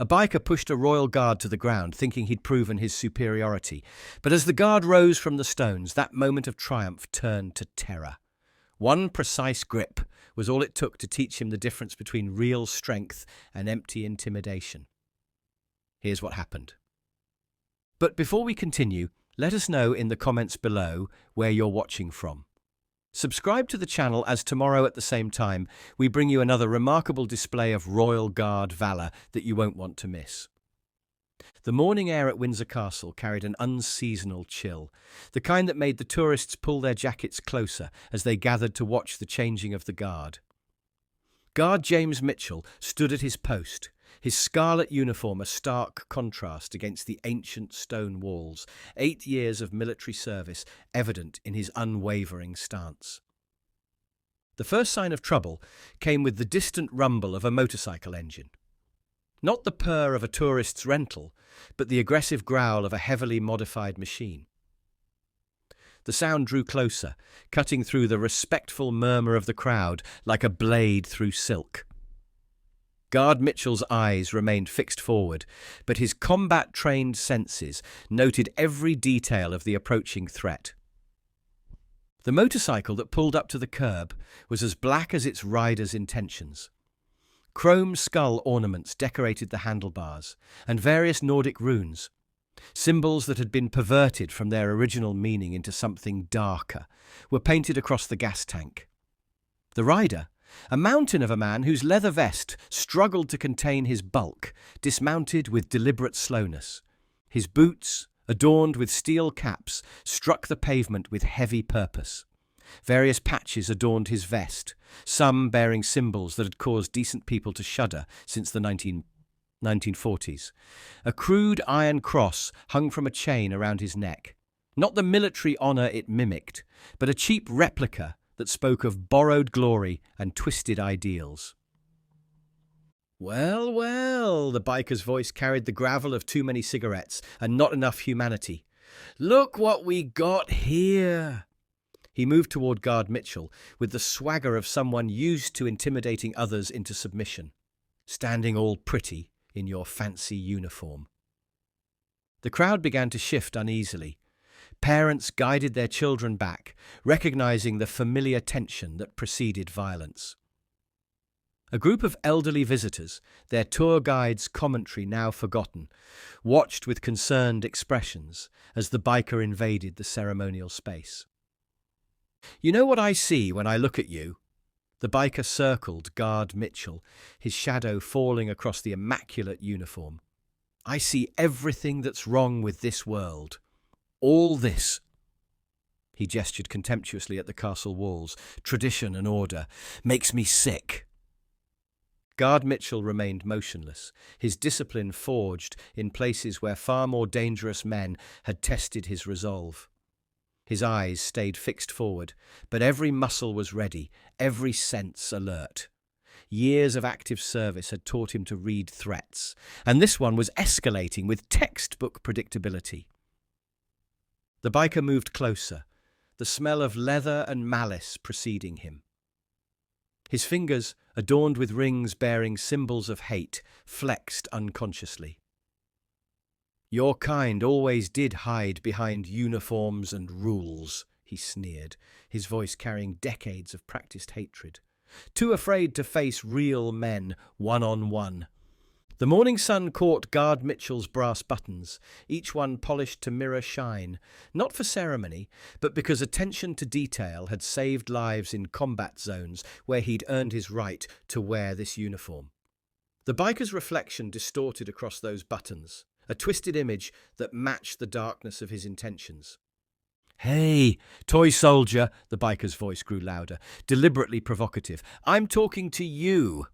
A biker pushed a royal guard to the ground, thinking he'd proven his superiority. But as the guard rose from the stones, that moment of triumph turned to terror. One precise grip was all it took to teach him the difference between real strength and empty intimidation. Here's what happened. But before we continue, let us know in the comments below where you're watching from. Subscribe to the channel, as tomorrow at the same time we bring you another remarkable display of royal guard valor that you won't want to miss. The morning air at Windsor Castle carried an unseasonal chill, the kind that made the tourists pull their jackets closer as they gathered to watch the changing of the guard. Guard James Mitchell stood at his post, his scarlet uniform a stark contrast against the ancient stone walls, 8 years of military service evident in his unwavering stance. The first sign of trouble came with the distant rumble of a motorcycle engine. Not the purr of a tourist's rental, but the aggressive growl of a heavily modified machine. The sound drew closer, cutting through the respectful murmur of the crowd like a blade through silk. Guard Mitchell's eyes remained fixed forward, but his combat-trained senses noted every detail of the approaching threat. The motorcycle that pulled up to the curb was as black as its rider's intentions. Chrome skull ornaments decorated the handlebars, and various Nordic runes, symbols that had been perverted from their original meaning into something darker, were painted across the gas tank. The rider, a mountain of a man whose leather vest struggled to contain his bulk, dismounted with deliberate slowness. His boots, adorned with steel caps, struck the pavement with heavy purpose. Various patches adorned his vest, some bearing symbols that had caused decent people to shudder since the 1940s. A crude iron cross hung from a chain around his neck. Not the military honour it mimicked, but a cheap replica that spoke of borrowed glory and twisted ideals. Well, well, the biker's voice carried the gravel of too many cigarettes and not enough humanity. Look what we got here. He moved toward Guard Mitchell with the swagger of someone used to intimidating others into submission, standing all pretty in your fancy uniform. The crowd began to shift uneasily. Parents guided their children back, recognizing the familiar tension that preceded violence. A group of elderly visitors, their tour guide's commentary now forgotten, watched with concerned expressions as the biker invaded the ceremonial space. You know what I see when I look at you? The biker circled Guard Mitchell, his shadow falling across the immaculate uniform. I see everything that's wrong with this world. All this. He gestured contemptuously at the castle walls. Tradition and order makes me sick. Guard Mitchell remained motionless, his discipline forged in places where far more dangerous men had tested his resolve. His eyes stayed fixed forward, but every muscle was ready, every sense alert. Years of active service had taught him to read threats, and this one was escalating with textbook predictability. The biker moved closer, the smell of leather and malice preceding him. His fingers, adorned with rings bearing symbols of hate, flexed unconsciously. Your kind always did hide behind uniforms and rules, he sneered, his voice carrying decades of practiced hatred. Too afraid to face real men one-on-one. The morning sun caught Guard Mitchell's brass buttons, each one polished to mirror shine, not for ceremony, but because attention to detail had saved lives in combat zones where he'd earned his right to wear this uniform. The biker's reflection distorted across those buttons, a twisted image that matched the darkness of his intentions. Hey, toy soldier, the biker's voice grew louder, deliberately provocative. I'm talking to you.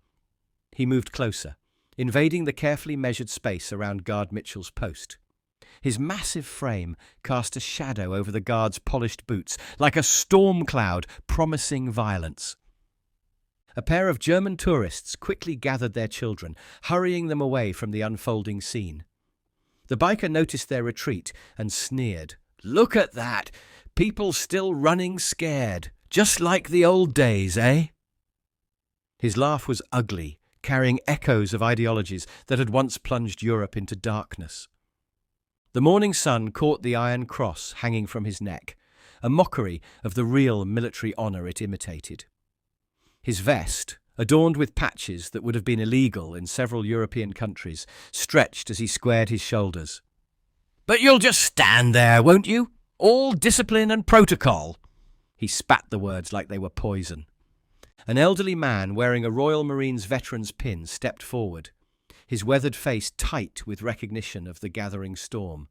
He moved closer, invading the carefully measured space around Guard Mitchell's post. His massive frame cast a shadow over the guard's polished boots, like a storm cloud promising violence. A pair of German tourists quickly gathered their children, hurrying them away from the unfolding scene. The biker noticed their retreat and sneered. Look at that! People still running scared, just like the old days, eh? His laugh was ugly, carrying echoes of ideologies that had once plunged Europe into darkness. The morning sun caught the iron cross hanging from his neck, a mockery of the real military honour it imitated. His vest, adorned with patches that would have been illegal in several European countries, stretched as he squared his shoulders. "But you'll just stand there, won't you? All discipline and protocol." He spat the words like they were poison. An elderly man wearing a Royal Marines veteran's pin stepped forward, his weathered face tight with recognition of the gathering storm.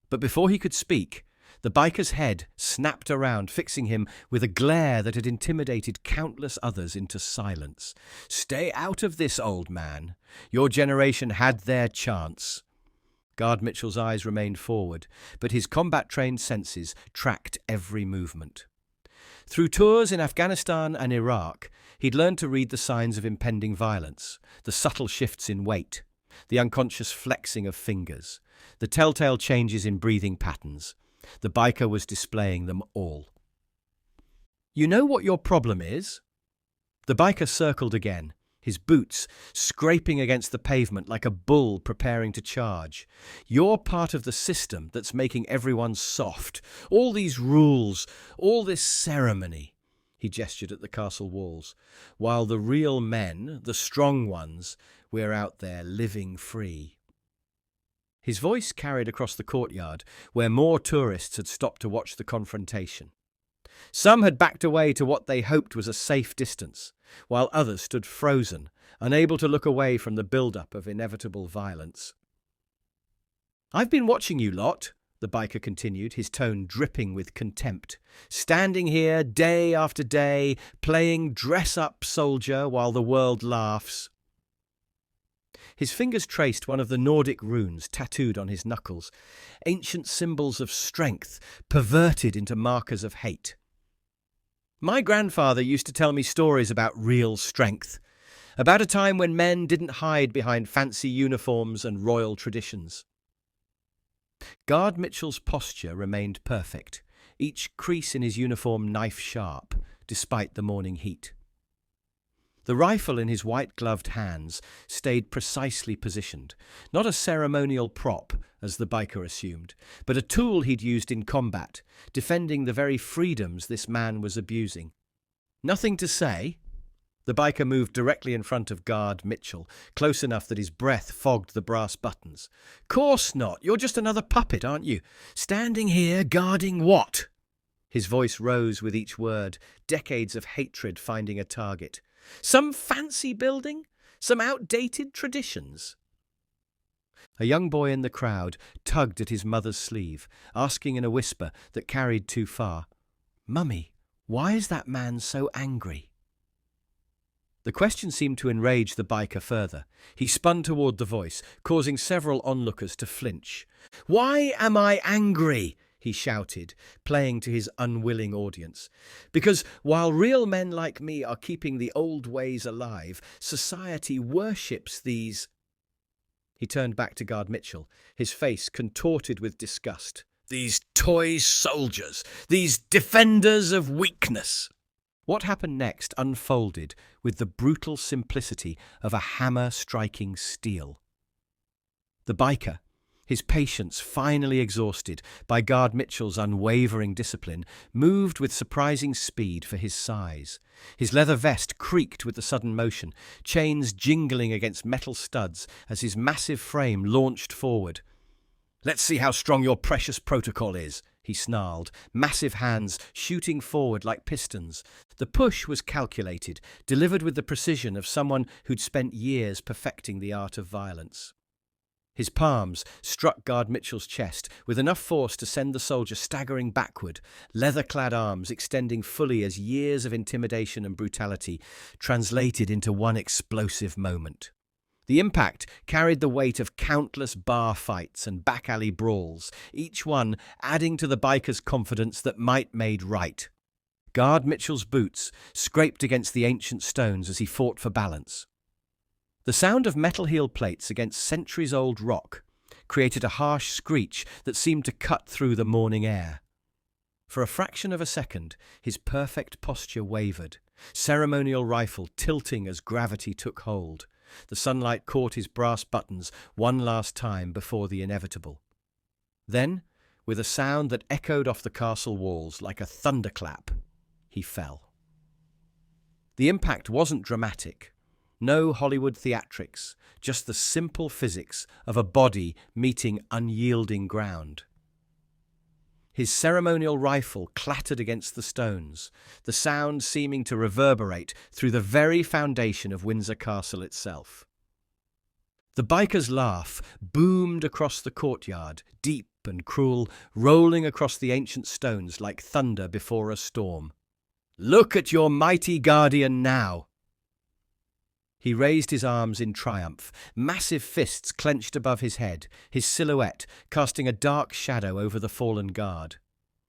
But before he could speak, the biker's head snapped around, fixing him with a glare that had intimidated countless others into silence. "Stay out of this, old man. Your generation had their chance." Guard Mitchell's eyes remained forward, but his combat-trained senses tracked every movement. Through tours in Afghanistan and Iraq, he'd learned to read the signs of impending violence, the subtle shifts in weight, the unconscious flexing of fingers, the telltale changes in breathing patterns. The biker was displaying them all. "You know what your problem is?" The biker circled again, his boots scraping against the pavement like a bull preparing to charge. "You're part of the system that's making everyone soft. All these rules, all this ceremony." He gestured at the castle walls. "While the real men, the strong ones, we're out there living free." His voice carried across the courtyard, where more tourists had stopped to watch the confrontation. Some had backed away to what they hoped was a safe distance, while others stood frozen, unable to look away from the build-up of inevitable violence. "I've been watching you lot," the biker continued, his tone dripping with contempt. "Standing here day after day, playing dress-up soldier while the world laughs." His fingers traced one of the Nordic runes tattooed on his knuckles, ancient symbols of strength perverted into markers of hate. "My grandfather used to tell me stories about real strength, about a time when men didn't hide behind fancy uniforms and royal traditions." Guard Mitchell's posture remained perfect, each crease in his uniform knife-sharp, despite the morning heat. The rifle in his white-gloved hands stayed precisely positioned, not a ceremonial prop, as the biker assumed, but a tool he'd used in combat, defending the very freedoms this man was abusing. "Nothing to say?" The biker moved directly in front of Guard Mitchell, close enough that his breath fogged the brass buttons. "Course not. You're just another puppet, aren't you? Standing here guarding what?" His voice rose with each word, decades of hatred finding a target. "Some fancy building? Some outdated traditions?" A young boy in the crowd tugged at his mother's sleeve, asking in a whisper that carried too far, "Mummy, why is that man so angry?" The question seemed to enrage the biker further. He spun toward the voice, causing several onlookers to flinch. "Why am I angry?" he shouted, playing to his unwilling audience. "Because while real men like me are keeping the old ways alive, society worships these—" He turned back to Guard Mitchell, his face contorted with disgust. "These toy soldiers, these defenders of weakness." What happened next unfolded with the brutal simplicity of a hammer striking steel. The biker, his patience finally exhausted by Guard Mitchell's unwavering discipline, moved with surprising speed for his size. His leather vest creaked with the sudden motion, chains jingling against metal studs as his massive frame launched forward. "Let's see how strong your precious protocol is," he snarled, massive hands shooting forward like pistons. The push was calculated, delivered with the precision of someone who'd spent years perfecting the art of violence. His palms struck Guard Mitchell's chest with enough force to send the soldier staggering backward, leather-clad arms extending fully as years of intimidation and brutality translated into one explosive moment. The impact carried the weight of countless bar fights and back-alley brawls, each one adding to the biker's confidence that might made right. Guard Mitchell's boots scraped against the ancient stones as he fought for balance. The sound of metal heel plates against centuries-old rock created a harsh screech that seemed to cut through the morning air. For a fraction of a second, his perfect posture wavered, ceremonial rifle tilting as gravity took hold. The sunlight caught his brass buttons one last time before the inevitable. Then, with a sound that echoed off the castle walls like a thunderclap, he fell. The impact wasn't dramatic. No Hollywood theatrics, just the simple physics of a body meeting unyielding ground. His ceremonial rifle clattered against the stones, the sound seeming to reverberate through the very foundation of Windsor Castle itself. The biker's laugh boomed across the courtyard, deep and cruel, rolling across the ancient stones like thunder before a storm. "Look at your mighty guardian now!" He raised his arms in triumph, massive fists clenched above his head, his silhouette casting a dark shadow over the fallen guard.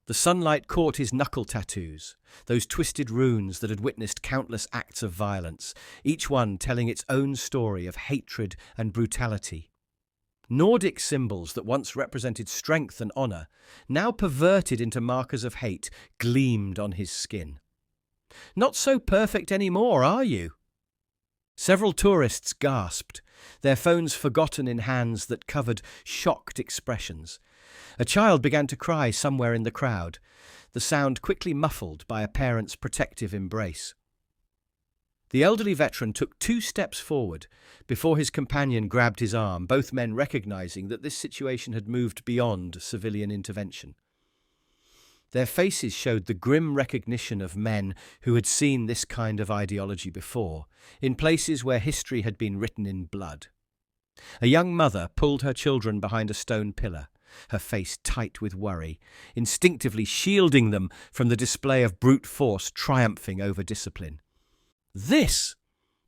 The sunlight caught his knuckle tattoos, those twisted runes that had witnessed countless acts of violence, each one telling its own story of hatred and brutality. Nordic symbols that once represented strength and honor, now perverted into markers of hate, gleamed on his skin. "Not so perfect anymore, are you?" Several tourists gasped, their phones forgotten in hands that covered shocked expressions. A child began to cry somewhere in the crowd, the sound quickly muffled by a parent's protective embrace. The elderly veteran took 2 steps forward before his companion grabbed his arm, both men recognizing that this situation had moved beyond civilian intervention. Their faces showed the grim recognition of men who had seen this kind of ideology before, in places where history had been written in blood. A young mother pulled her children behind a stone pillar, her face tight with worry, instinctively shielding them from the display of brute force triumphing over discipline. "This!"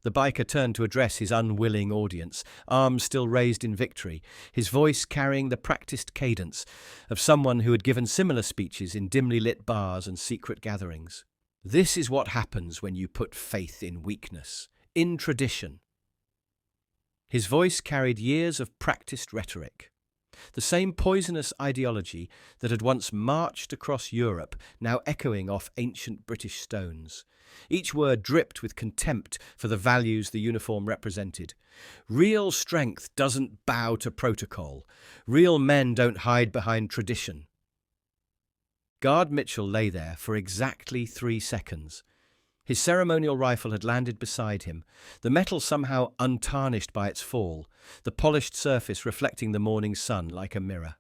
The biker turned to address his unwilling audience, arms still raised in victory, his voice carrying the practiced cadence of someone who had given similar speeches in dimly lit bars and secret gatherings. "This is what happens when you put faith in weakness, in tradition." His voice carried years of practiced rhetoric. The same poisonous ideology that had once marched across Europe, now echoing off ancient British stones. Each word dripped with contempt for the values the uniform represented. Real strength doesn't bow to protocol. Real men don't hide behind tradition. Guard Mitchell lay there for exactly 3 seconds. His ceremonial rifle had landed beside him, the metal somehow untarnished by its fall, the polished surface reflecting the morning sun like a mirror.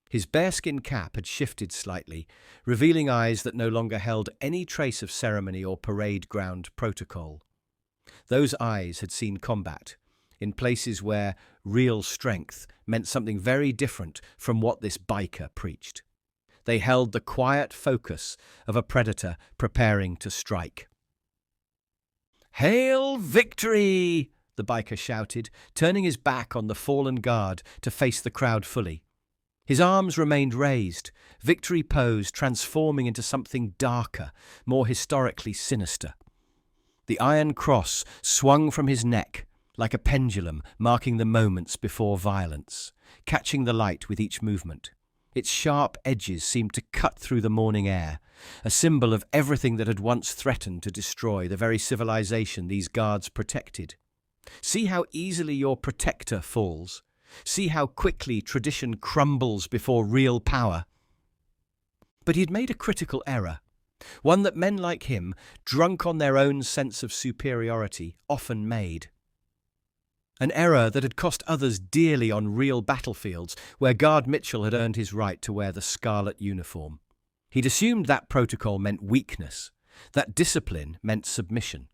His bearskin cap had shifted slightly, revealing eyes that no longer held any trace of ceremony or parade ground protocol. Those eyes had seen combat, in places where real strength meant something very different from what this biker preached. They held the quiet focus of a predator preparing to strike. "Hail victory!" the biker shouted, turning his back on the fallen guard to face the crowd fully. His arms remained raised, victory pose transforming into something darker, more historically sinister. The iron cross swung from his neck like a pendulum, marking the moments before violence, catching the light with each movement. Its sharp edges seemed to cut through the morning air, a symbol of everything that had once threatened to destroy the very civilization these guards protected. See how easily your protector falls. See how quickly tradition crumbles before real power. But he'd made a critical error, one that men like him, drunk on their own sense of superiority, often made. An error that had cost others dearly on real battlefields where Guard Mitchell had earned his right to wear the scarlet uniform. He'd assumed that protocol meant weakness, that discipline meant submission,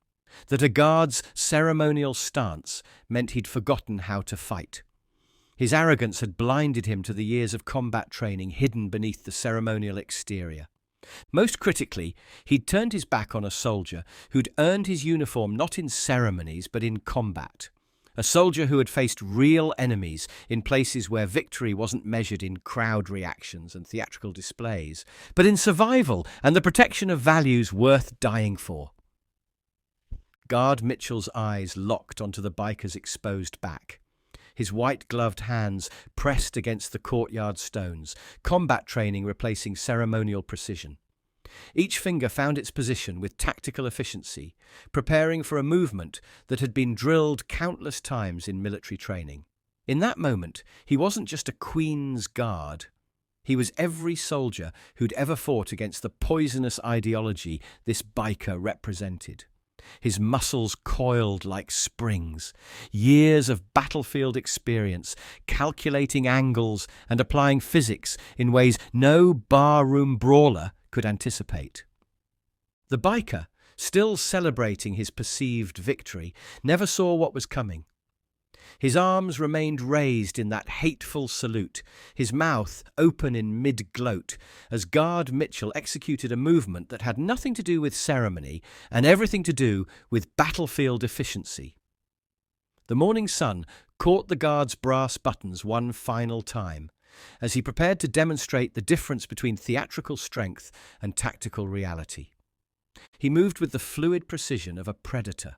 that a guard's ceremonial stance meant he'd forgotten how to fight. His arrogance had blinded him to the years of combat training hidden beneath the ceremonial exterior. Most critically, he'd turned his back on a soldier who'd earned his uniform not in ceremonies but in combat. A soldier who had faced real enemies in places where victory wasn't measured in crowd reactions and theatrical displays, but in survival and the protection of values worth dying for. Guard Mitchell's eyes locked onto the biker's exposed back. His white-gloved hands pressed against the courtyard stones, combat training replacing ceremonial precision. Each finger found its position with tactical efficiency, preparing for a movement that had been drilled countless times in military training. In that moment, he wasn't just a queen's guard. He was every soldier who'd ever fought against the poisonous ideology this biker represented. His muscles coiled like springs, years of battlefield experience, calculating angles and applying physics in ways no barroom brawler could anticipate. The biker, still celebrating his perceived victory, never saw what was coming. His arms remained raised in that hateful salute, his mouth open in mid-gloat, as Guard Mitchell executed a movement that had nothing to do with ceremony and everything to do with battlefield efficiency. The morning sun caught the guard's brass buttons one final time, as he prepared to demonstrate the difference between theatrical strength and tactical reality. He moved with the fluid precision of a predator.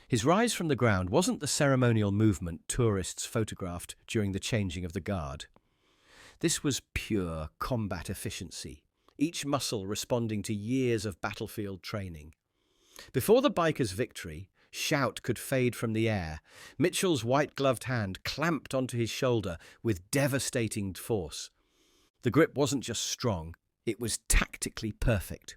His rise from the ground wasn't the ceremonial movement tourists photographed during the changing of the guard. This was pure combat efficiency, each muscle responding to years of battlefield training. Before the biker's victory, shout could fade from the air. Mitchell's white-gloved hand clamped onto his shoulder with devastating force. The grip wasn't just strong, it was tactically perfect.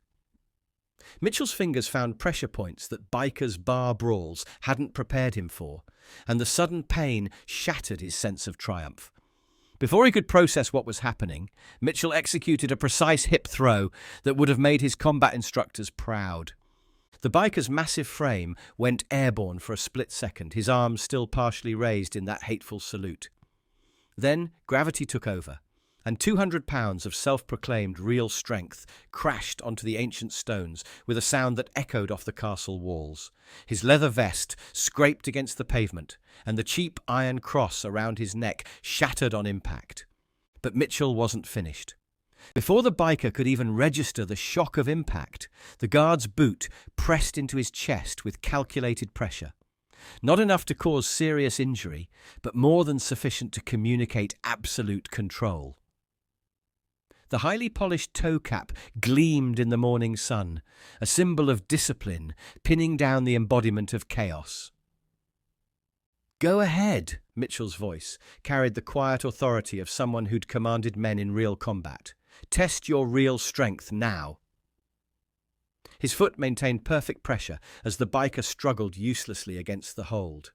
Mitchell's fingers found pressure points that bikers' bar brawls hadn't prepared him for, and the sudden pain shattered his sense of triumph. Before he could process what was happening, Mitchell executed a precise hip throw that would have made his combat instructors proud. The biker's massive frame went airborne for a split second, his arms still partially raised in that hateful salute. Then gravity took over, and 200 pounds of self-proclaimed real strength crashed onto the ancient stones with a sound that echoed off the castle walls. His leather vest scraped against the pavement, and the cheap iron cross around his neck shattered on impact. But Mitchell wasn't finished. Before the biker could even register the shock of impact, the guard's boot pressed into his chest with calculated pressure. Not enough to cause serious injury, but more than sufficient to communicate absolute control. The highly polished toe cap gleamed in the morning sun, a symbol of discipline, pinning down the embodiment of chaos. "Go ahead," Mitchell's voice carried the quiet authority of someone who'd commanded men in real combat. "Test your real strength now." His foot maintained perfect pressure as the biker struggled uselessly against the hold.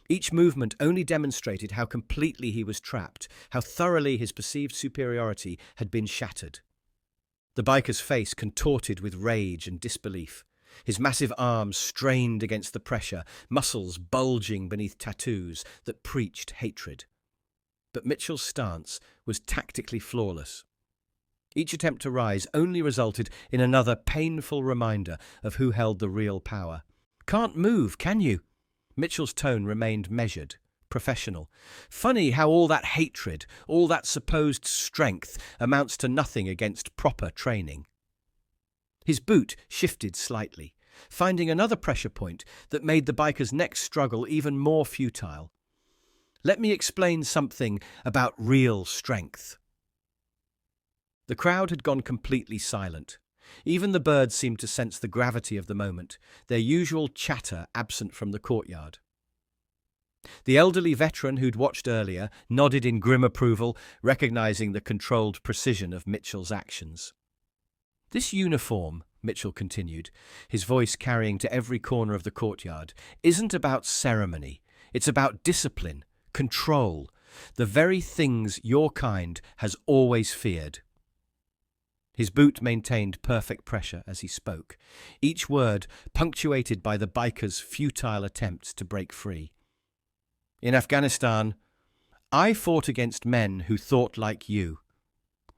Each movement only demonstrated how completely he was trapped, how thoroughly his perceived superiority had been shattered. The biker's face contorted with rage and disbelief. His massive arms strained against the pressure, muscles bulging beneath tattoos that preached hatred. But Mitchell's stance was tactically flawless. Each attempt to rise only resulted in another painful reminder of who held the real power. "Can't move, can you?" Mitchell's tone remained measured, professional. Funny how all that hatred, all that supposed strength, amounts to nothing against proper training. His boot shifted slightly, finding another pressure point that made the biker's next struggle even more futile. "Let me explain something about real strength." The crowd had gone completely silent. Even the birds seemed to sense the gravity of the moment, their usual chatter absent from the courtyard. The elderly veteran who'd watched earlier nodded in grim approval, recognizing the controlled precision of Mitchell's actions. "This uniform," Mitchell continued, his voice carrying to every corner of the courtyard, "isn't about ceremony. It's about discipline, control, the very things your kind has always feared." His boot maintained perfect pressure as he spoke, each word punctuated by the biker's futile attempts to break free. "In Afghanistan, I fought against men who thought like you,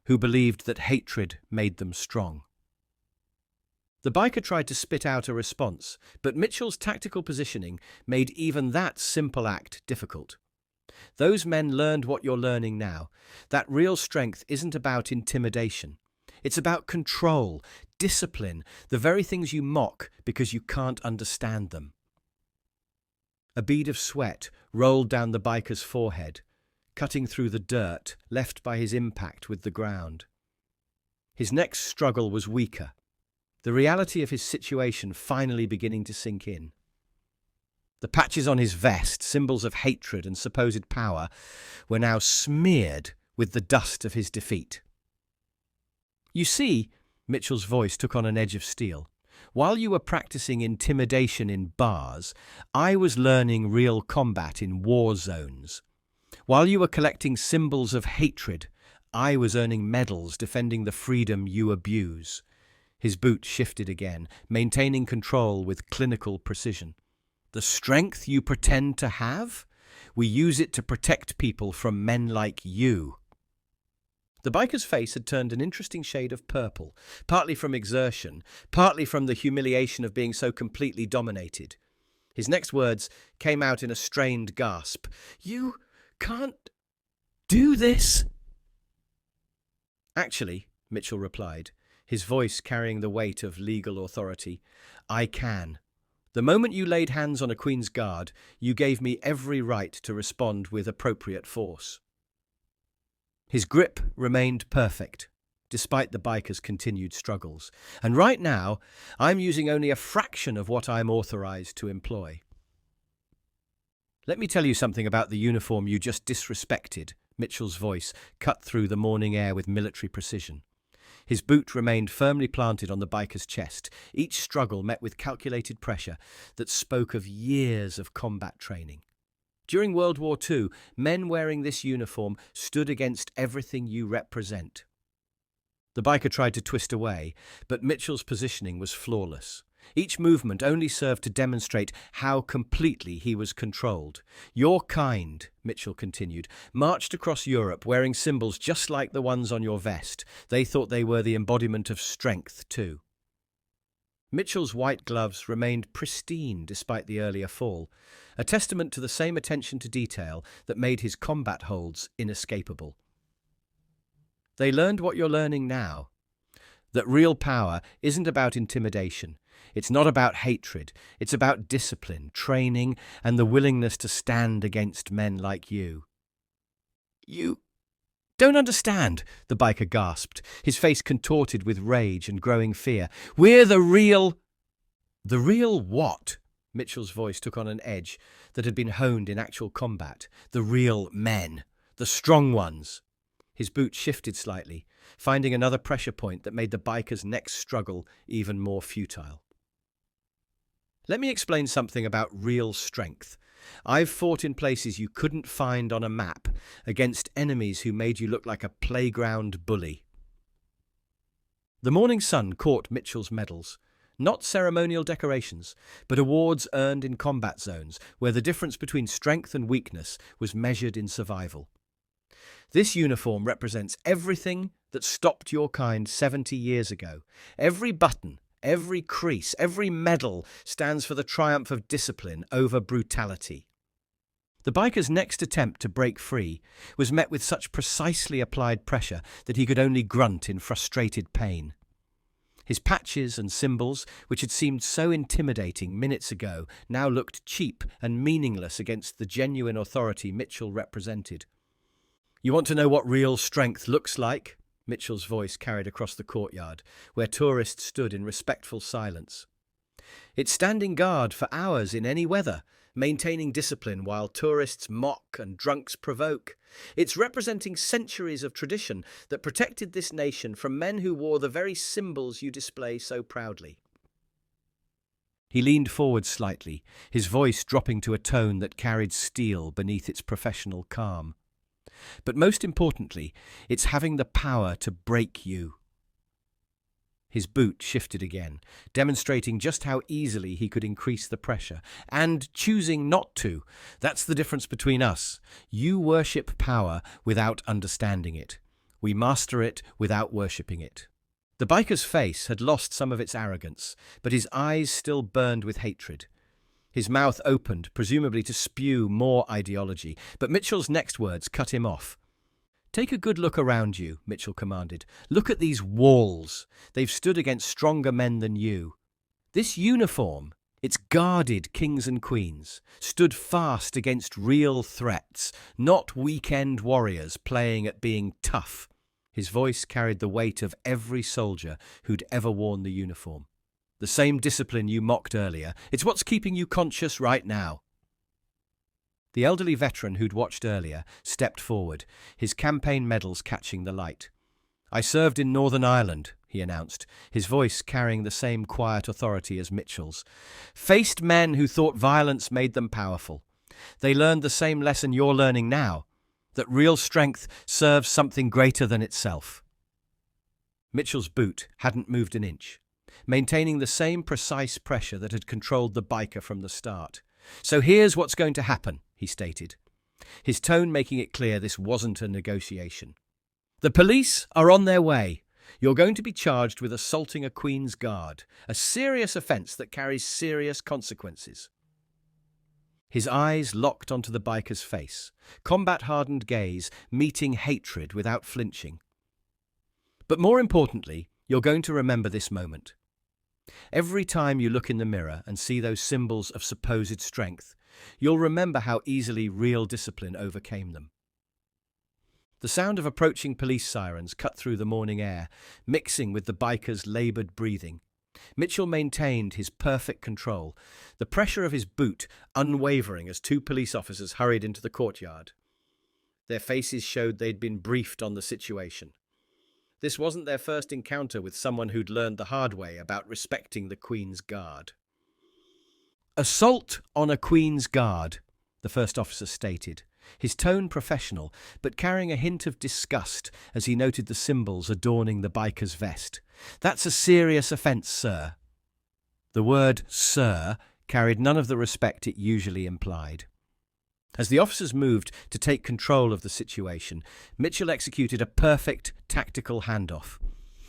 who believed that hatred made them strong." The biker tried to spit out a response, but Mitchell's tactical positioning made even that simple act difficult. "Those men learned what you're learning now. That real strength isn't about intimidation. It's about control, discipline, the very things you mock because you can't understand them." A bead of sweat rolled down the biker's forehead, cutting through the dirt left by his impact with the ground. His next struggle was weaker, the reality of his situation finally beginning to sink in. The patches on his vest, symbols of hatred and supposed power, were now smeared with the dust of his defeat. "You see," Mitchell's voice took on an edge of steel, "while you were practicing intimidation in bars, I was learning real combat in war zones. While you were collecting symbols of hatred, I was earning medals defending the freedom you abuse." His boot shifted again, maintaining control with clinical precision. "The strength you pretend to have? We use it to protect people from men like you." The biker's face had turned an interesting shade of purple, partly from exertion, partly from the humiliation of being so completely dominated. His next words came out in a strained gasp. "You can't do this." "Actually," Mitchell replied, his voice carrying the weight of legal authority, "I can. The moment you laid hands on a Queen's Guard, you gave me every right to respond with appropriate force." His grip remained perfect, despite the biker's continued struggles. "And right now, I'm using only a fraction of what I'm authorized to employ." "Let me tell you something about the uniform you just disrespected," Mitchell's voice cut through the morning air with military precision. His boot remained firmly planted on the biker's chest, each struggle met with calculated pressure that spoke of years of combat training. "During World War II, men wearing this uniform stood against everything you represent." The biker tried to twist away, but Mitchell's positioning was flawless. Each movement only served to demonstrate how completely he was controlled. "Your kind," Mitchell continued, "marched across Europe wearing symbols just like the ones on your vest. They thought they were the embodiment of strength, too." Mitchell's white gloves remained pristine despite the earlier fall, a testament to the same attention to detail that made his combat holds inescapable. "They learned what you're learning now, that real power isn't about intimidation. It's not about hatred. It's about discipline, training, and the willingness to stand against men like you." "You don't understand," the biker gasped, his face contorted with rage and growing fear. "We're the real—" "The real what?" Mitchell's voice took on an edge that had been honed in actual combat. "The real men. The strong ones." His boot shifted slightly, finding another pressure point that made the biker's next struggle even more futile. "Let me explain something about real strength. I've fought in places you couldn't find on a map, against enemies who made you look like a playground bully." The morning sun caught Mitchell's medals. Not ceremonial decorations, but awards earned in combat zones, where the difference between strength and weakness was measured in survival. "This uniform represents everything that stopped your kind 70 years ago. Every button, every crease, every medal stands for the triumph of discipline over brutality." The biker's next attempt to break free was met with such precisely applied pressure that he could only grunt in frustrated pain. His patches and symbols, which had seemed so intimidating minutes ago, now looked cheap and meaningless against the genuine authority Mitchell represented. "You want to know what real strength looks like?" Mitchell's voice carried across the courtyard, where tourists stood in respectful silence. "It's standing guard for hours in any weather, maintaining discipline while tourists mock and drunks provoke. It's representing centuries of tradition that protected this nation from men who wore the very symbols you display so proudly." He leaned forward slightly, his voice dropping to a tone that carried steel beneath its professional calm. "But most importantly, it's having the power to break you." His boot shifted again, demonstrating just how easily he could increase the pressure, and choosing not to. "That's the difference between us. You worship power without understanding it. We master it without worshipping it." The biker's face had lost some of its arrogance, but his eyes still burned with hatred. His mouth opened, presumably to spew more ideology, but Mitchell's next words cut him off. "Take a good look around you," Mitchell commanded. "Look at these walls. They've stood against stronger men than you. This uniform, it's guarded kings and queens, stood fast against real threats, not weekend warriors playing at being tough." His voice carried the weight of every soldier who'd ever worn the uniform. The same discipline you mocked earlier, it's what's keeping you conscious right now. The elderly veteran who'd watched earlier stepped forward, his campaign medals catching the light. "I served in Northern Ireland," he announced, his voice carrying the same quiet authority as Mitchell's. "Faced men who thought violence made them powerful. They learned the same lesson you're learning now, that real strength serves something greater than itself." Mitchell's boot hadn't moved an inch, maintaining the same precise pressure that had controlled the biker from the start. "So here's what's going to happen," he stated, his tone making it clear this wasn't a negotiation. "The police are on their way. You're going to be charged with assaulting a Queen's Guard, a serious offence that carries serious consequences." His eyes locked onto the biker's face, combat-hardened gaze meeting hatred without flinching. "But more importantly, you're going to remember this moment. Every time you look in the mirror and see those symbols of supposed strength, you'll remember how easily real discipline overcame them." The sound of approaching police sirens cut through the morning air, mixing with the biker's laboured breathing. Mitchell maintained his perfect control, the pressure of his boot unwavering as two police officers hurried into the courtyard. Their faces showed they'd been briefed on the situation. This wasn't their first encounter with someone who'd learned the hard way about respecting the Queen's Guard. "Assault on a Queen's Guard," the first officer stated, his tone professional, but carrying a hint of disgust as he noted the symbols adorning the biker's vest. "That's a serious offence, sir." The word "sir" carried none of the respect it usually implied. As the officers moved to take control of the situation, Mitchell executed a perfect tactical handoff.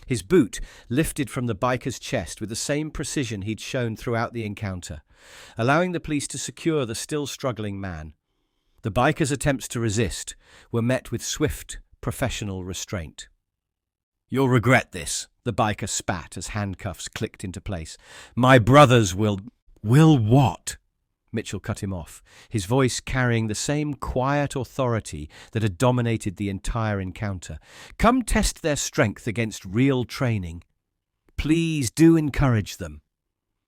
His boot lifted from the biker's chest with the same precision he'd shown throughout the encounter, allowing the police to secure the still struggling man. The biker's attempts to resist were met with swift, professional restraint. "You'll regret this," the biker spat as handcuffs clicked into place. "My brothers will..." "Will what?" Mitchell cut him off, his voice carrying the same quiet authority that had dominated the entire encounter. "Come test their strength against real training. Please do encourage them."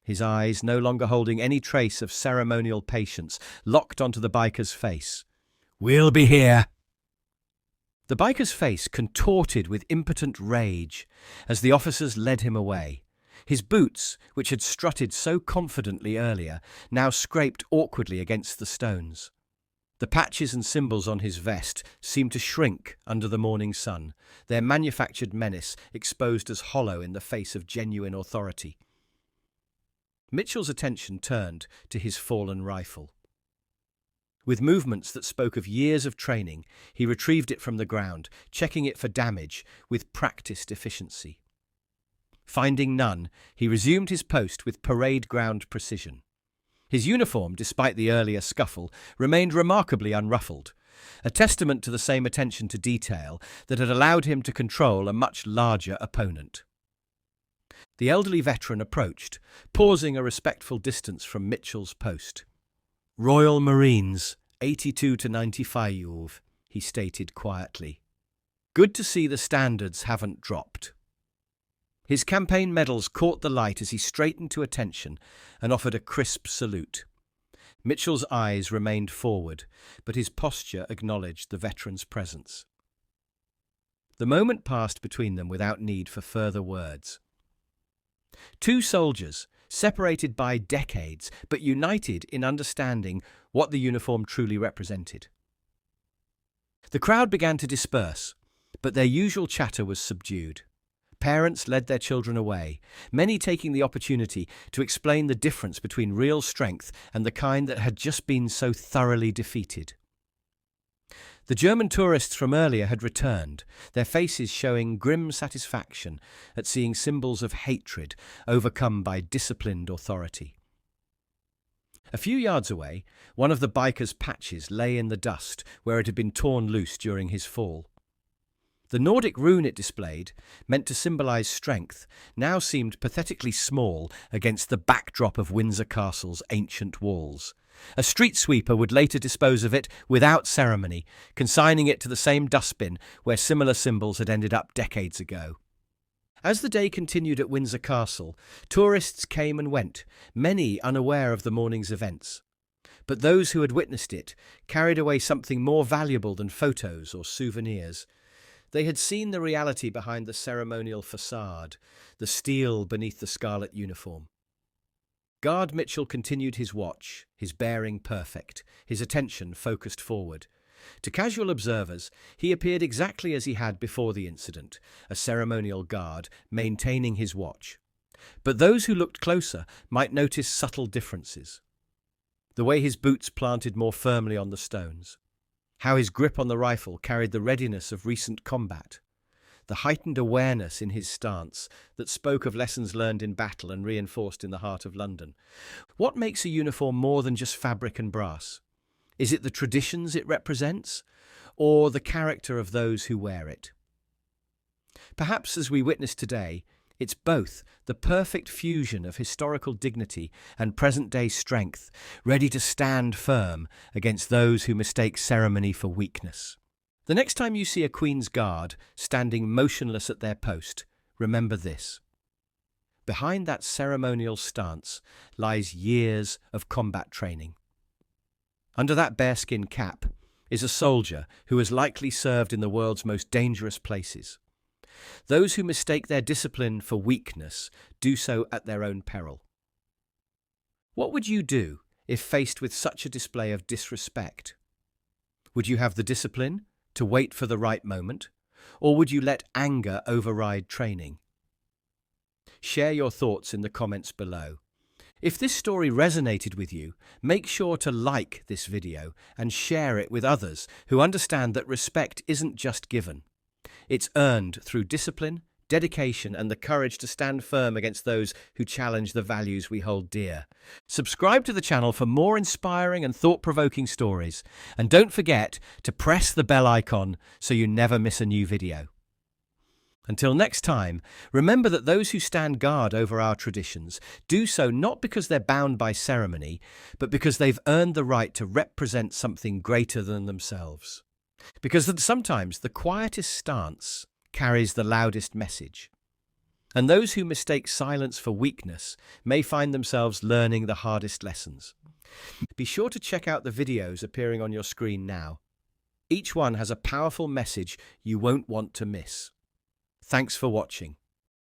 His eyes, no longer holding any trace of ceremonial patience, locked onto the biker's face. "We'll be here." The biker's face contorted with impotent rage as the officers led him away. His boots, which had strutted so confidently earlier, now scraped awkwardly against the stones. The patches and symbols on his vest seemed to shrink under the morning sun, their manufactured menace exposed as hollow in the face of genuine authority. Mitchell's attention turned to his fallen rifle. With movements that spoke of years of training, he retrieved it from the ground, checking it for damage with practiced efficiency. Finding none, he resumed his post with parade ground precision. His uniform, despite the earlier scuffle, remained remarkably unruffled, a testament to the same attention to detail that had allowed him to control a much larger opponent. The elderly veteran approached, pausing a respectful distance from Mitchell's post. "Royal Marines, 82 to 95, he stated quietly. "Good to see the standards haven't dropped." His campaign medals caught the light as he straightened to attention and offered a crisp salute. Mitchell's eyes remained forward, but his posture acknowledged the veteran's presence. The moment passed between them without need for further words. Two soldiers, separated by decades, but united in understanding what the uniform truly represented. The crowd began to disperse, but their usual chatter was subdued. Parents led their children away, many taking the opportunity to explain the difference between real strength and the kind that had just been so thoroughly defeated. The German tourists from earlier had returned, their faces showing grim satisfaction at seeing symbols of hatred overcome by disciplined authority. A few yards away, one of the biker's patches lay in the dust where it had been torn loose during his fall. The Nordic rune it displayed, meant to symbolize strength, now seemed pathetically small against the backdrop of Windsor Castle's ancient walls. A street sweeper would later dispose of it without ceremony, consigning it to the same dustbin where similar symbols had ended up decades ago. As the day continued at Windsor Castle, tourists came and went, many unaware of the morning's events. But those who had witnessed it carried away something more valuable than photos or souvenirs. They had seen the reality behind the ceremonial facade, the steel beneath the scarlet uniform. Guard Mitchell continued his watch, his bearing perfect, his attention focused forward. To casual observers, he appeared exactly as he had before the incident, a ceremonial guard maintaining his watch. But those who looked closer might notice subtle differences. The way his boots planted more firmly on the stones, how his grip on the rifle carried the readiness of recent combat, the heightened awareness in his stance that spoke of lessons learned in battle and reinforced in the heart of London. What makes a uniform more than just fabric and brass? Is it the traditions it represents, or the character of those who wear it? Perhaps, as we witness today, it's both, the perfect fusion of historical dignity and present-day strength, ready to stand firm against those who mistake ceremony for weakness. The next time you see a Queen's Guard standing motionless at their post, remember this. Behind that ceremonial stance lies years of combat training. Under that bearskin cap is a soldier who has likely served in the world's most dangerous places. Those who mistake their discipline for weakness do so at their own peril. What would you do if faced with such a display of disrespect? Would you have the discipline to wait for the right moment, or would you let anger override training? Share your thoughts in the comments below. If this story resonated with you, make sure to like this video and share it with others who understand that respect isn't just given. It's earned through discipline, dedication, and the courage to stand firm against those who challenge the values we hold dear. Subscribe to the channel for more inspiring and thought-provoking stories, and don't forget to press the bell icon so you never miss a new video. Until next time, remember that those who stand guard over our traditions do so not because they're bound by ceremony, but because they've earned the right to represent something greater than themselves. Because sometimes the quietest stance carries the loudest message. And those who mistake silence for weakness may find themselves learning the hardest lessons. Be sure to check out the videos appearing on your screen now. Each one has a powerful message you won't want to miss. Thanks for watching.